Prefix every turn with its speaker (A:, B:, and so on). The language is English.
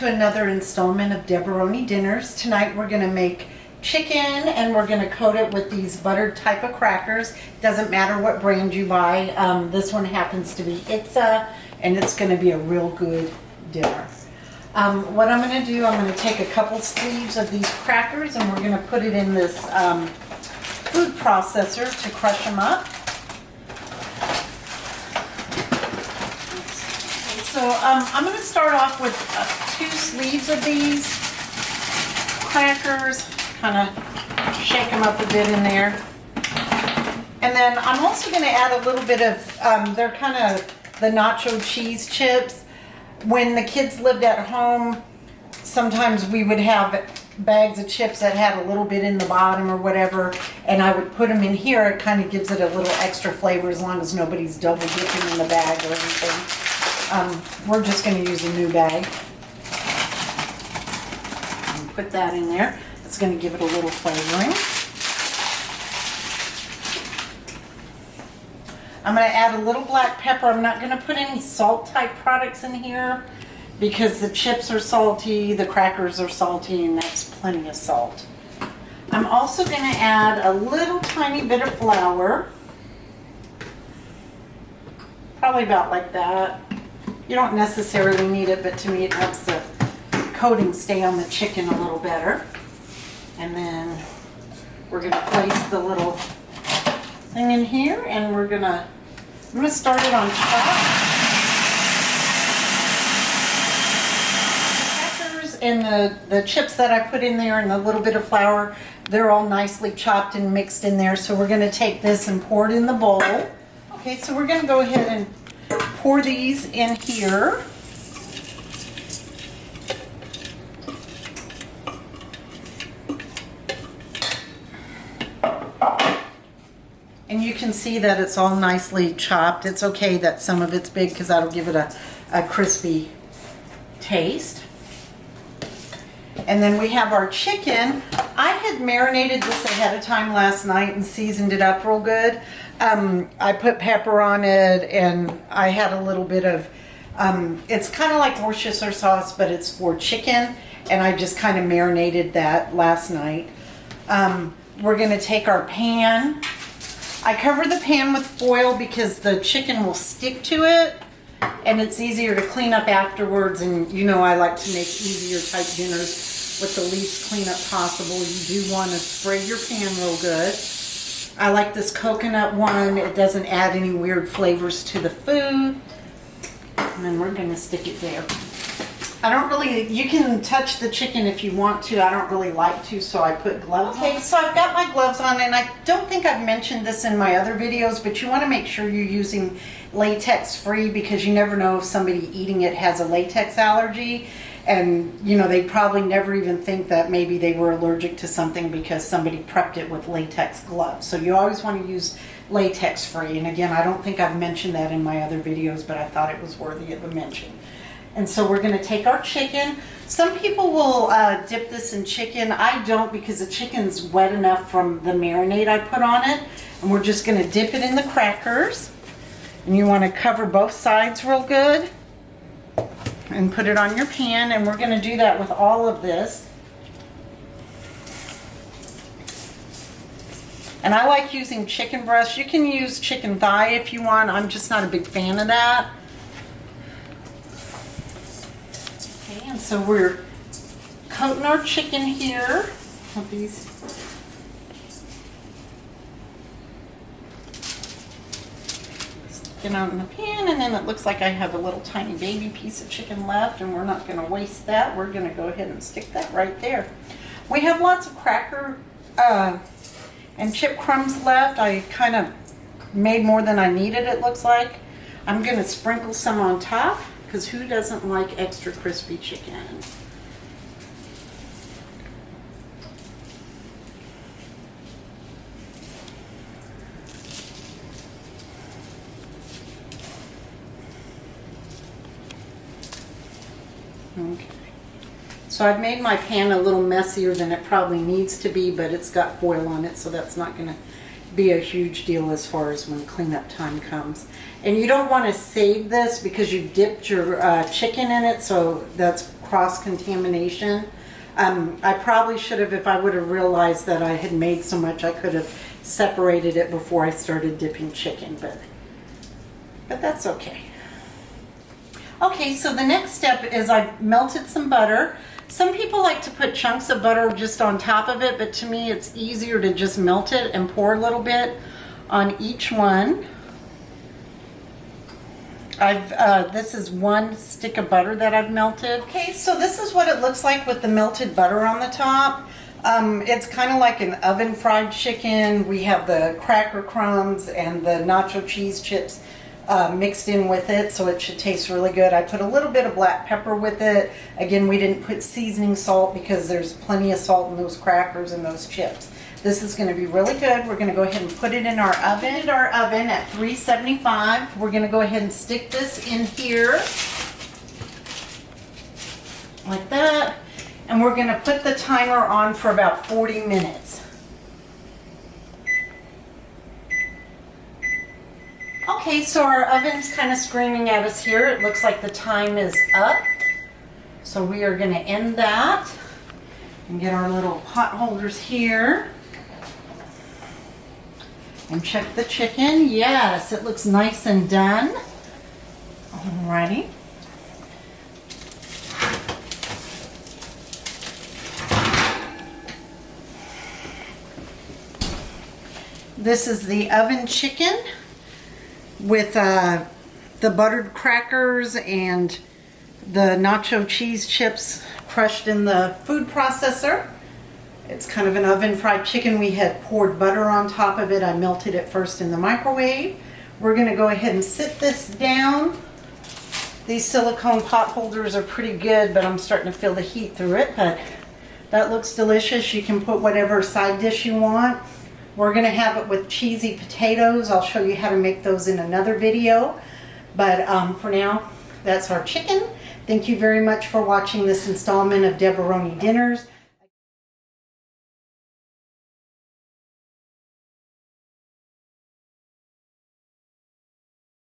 A: to another installment of Deboroni Dinners. Tonight we're going to make chicken and we're going to coat it with these buttered type of crackers. Doesn't matter what brand you buy. This one happens to be Itza, and it's going to be a real good dinner. What I'm going to do, I'm going to take a couple sleeves of these crackers and we're going to put it in this food processor to crush them up. So I'm going to start off with 2 sleeves of these crackers, kind of shake them up a bit in there. And then I'm also going to add a little bit of, they're kind of the nacho cheese chips. When the kids lived at home, sometimes we would have bags of chips that had a little bit in the bottom or whatever, and I would put them in here. It kind of gives it a little extra flavor as long as nobody's double dipping in the bag or anything. We're just going to use a new bag. And put that in there. It's going to give it a little flavoring. I'm going to add a little black pepper. I'm not going to put any salt type products in here because the chips are salty, the crackers are salty, and that's plenty of salt. I'm also going to add a little tiny bit of flour. Probably about like that. You don't necessarily need it, but to me it helps the coating stay on the chicken a little better. And then we're going to place the little thing in here, and I'm going to start it on top. The crackers and the chips that I put in there and the little bit of flour, they're all nicely chopped and mixed in there. So we're going to take this and pour it in the bowl. Okay, so we're going to go ahead and pour these in here. And you can see that it's all nicely chopped. It's okay that some of it's big because that'll give it a crispy taste. And then we have our chicken. I had marinated this ahead of time last night and seasoned it up real good. I put pepper on it, and I had a little bit of, it's kind of like Worcestershire sauce, but it's for chicken, and I just kind of marinated that last night. We're going to take our pan. I cover the pan with foil because the chicken will stick to it, and it's easier to clean up afterwards, and you know I like to make easier type dinners with the least cleanup possible. You do want to spray your pan real good. I like this coconut one. It doesn't add any weird flavors to the food. And then we're going to stick it there. I don't really, you can touch the chicken if you want to. I don't really like to, so I put gloves on. Okay, so I've got my gloves on, and I don't think I've mentioned this in my other videos, but you want to make sure you're using latex free because you never know if somebody eating it has a latex allergy. And, you know, they probably never even think that maybe they were allergic to something because somebody prepped it with latex gloves. So you always want to use latex free. And again, I don't think I've mentioned that in my other videos, but I thought it was worthy of a mention. And so we're going to take our chicken. Some people will dip this in chicken. I don't because the chicken's wet enough from the marinade I put on it. And we're just going to dip it in the crackers. And you want to cover both sides real good. And put it on your pan, and we're going to do that with all of this. And I like using chicken breast. You can use chicken thigh if you want. I'm just not a big fan of that. Okay, and so we're coating our chicken here with these. It out in the pan, and then it looks like I have a little tiny baby piece of chicken left, and we're not going to waste that. We're going to go ahead and stick that right there. We have lots of cracker and chip crumbs left. I kind of made more than I needed, it looks like. I'm going to sprinkle some on top because who doesn't like extra crispy chicken? Okay, so I've made my pan a little messier than it probably needs to be, but it's got foil on it, so that's not going to be a huge deal as far as when cleanup time comes. And you don't want to save this because you dipped your chicken in it, so that's cross-contamination. I probably should have, if I would have realized that I had made so much, I could have separated it before I started dipping chicken, but that's okay. Okay, so the next step is I've melted some butter. Some people like to put chunks of butter just on top of it, but to me it's easier to just melt it and pour a little bit on each one. This is 1 stick of butter that I've melted. Okay, so this is what it looks like with the melted butter on the top. It's kind of like an oven fried chicken. We have the cracker crumbs and the nacho cheese chips mixed in with it, so it should taste really good. I put a little bit of black pepper with it. Again, we didn't put seasoning salt because there's plenty of salt in those crackers and those chips. This is going to be really good. We're going to go ahead and put it in our oven. At 375. We're going to go ahead and stick this in here like that, and we're going to put the timer on for about 40 minutes. Okay, so our oven's kind of screaming at us here. It looks like the time is up. So we are going to end that and get our little pot holders here. And check the chicken. Yes, it looks nice and done. Alrighty. This is the oven chicken with the buttered crackers and the nacho cheese chips crushed in the food processor. It's kind of an oven fried chicken. We had poured butter on top of it. I melted it first in the microwave. We're going to go ahead and sit this down. These silicone pot holders are pretty good, but I'm starting to feel the heat through it. But that looks delicious. You can put whatever side dish you want. We're going to have it with cheesy potatoes. I'll show you how to make those in another video. But for now, that's our chicken. Thank you very much for watching this installment of Deboroni Dinners.